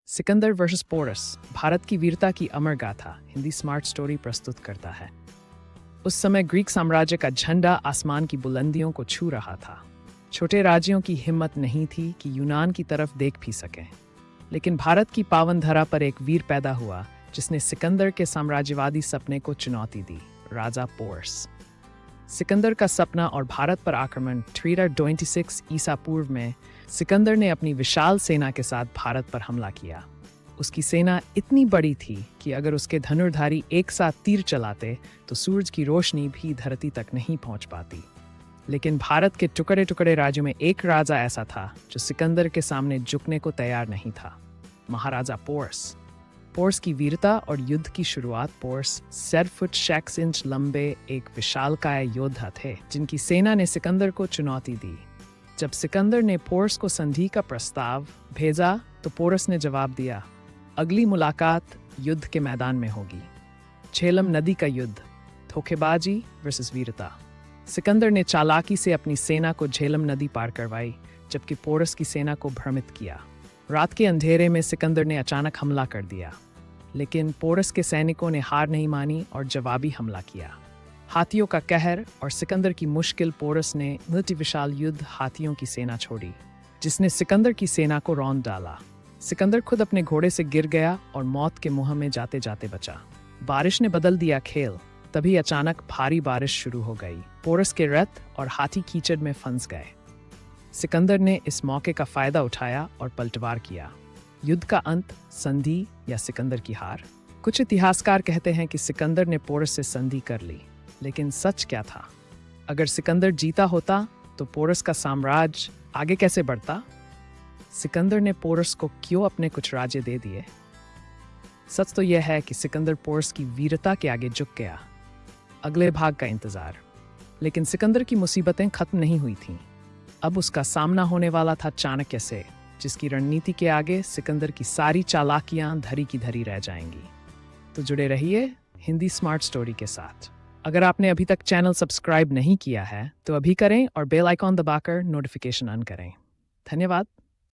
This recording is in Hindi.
सिकंदर वर्सेस पोरस भारत की वीरता की अमर गाथा हिंदी स्मार्ट स्टोरी प्रस्तुत करता है। उस समय ग्रीक साम्राज्य का झंडा आसमान की बुलंदियों को छू रहा था। छोटे राज्यों की हिम्मत नहीं थी कि यूनान की तरफ देख भी सकें। लेकिन भारत की पावन धरा पर एक वीर पैदा हुआ जिसने सिकंदर के साम्राज्यवादी सपने को चुनौती दी, राजा पोरस। सिकंदर का सपना और भारत पर आक्रमण 326 ईसा पूर्व में सिकंदर ने अपनी विशाल सेना के साथ भारत पर हमला किया। उसकी सेना इतनी बड़ी थी कि अगर उसके धनुर्धारी एक साथ तीर चलाते तो सूरज की रोशनी भी धरती तक नहीं पहुंच पाती। लेकिन भारत के टुकड़े टुकड़े राज्यों में एक राजा ऐसा था जो सिकंदर के सामने झुकने को तैयार नहीं था, महाराजा पोरस। पोरस की वीरता और युद्ध की शुरुआत। पोरस 7 फुट 6 इंच लंबे एक विशालकाय योद्धा थे जिनकी सेना ने सिकंदर को चुनौती दी। जब सिकंदर ने पोरस को संधि का प्रस्ताव भेजा तो पोरस ने जवाब दिया, अगली मुलाकात युद्ध के मैदान में होगी। झेलम नदी का युद्ध, धोखेबाजी वर्सेस वीरता। सिकंदर ने चालाकी से अपनी सेना को झेलम नदी पार करवाई जबकि पोरस की सेना को भ्रमित किया। रात के अंधेरे में सिकंदर ने अचानक हमला कर दिया, लेकिन पोरस के सैनिकों ने हार नहीं मानी और जवाबी हमला किया। हाथियों का कहर और सिकंदर की मुश्किल। पोरस ने अति विशाल युद्ध हाथियों की सेना छोड़ी जिसने सिकंदर की सेना को रौंद डाला। सिकंदर खुद अपने घोड़े से गिर गया और मौत के मुंह में जाते जाते बचा। बारिश ने बदल दिया खेल। तभी अचानक भारी बारिश शुरू हो गई। पोरस के रथ और हाथी कीचड़ में फंस गए। सिकंदर ने इस मौके का फायदा उठाया और पलटवार किया। युद्ध का अंत, संधि या सिकंदर की हार? कुछ इतिहासकार कहते हैं कि सिकंदर ने पोरस से संधि कर ली, लेकिन सच क्या था? अगर सिकंदर जीता होता तो पोरस का साम्राज्य आगे कैसे बढ़ता? सिकंदर ने पोरस को क्यों अपने कुछ राज्य दे दिए? सच तो यह है कि सिकंदर पोरस की वीरता के आगे झुक गया। अगले भाग का इंतजार। लेकिन सिकंदर की मुसीबतें खत्म नहीं हुई थीं। अब उसका सामना होने वाला था चाणक्य से, जिसकी रणनीति के आगे सिकंदर की सारी चालाकियां धरी की धरी रह जाएंगी। तो जुड़े रहिए हिंदी स्मार्ट स्टोरी के साथ। अगर आपने अभी तक चैनल सब्सक्राइब नहीं किया है तो अभी करें और बेल आइकॉन दबाकर नोटिफिकेशन ऑन करें। धन्यवाद।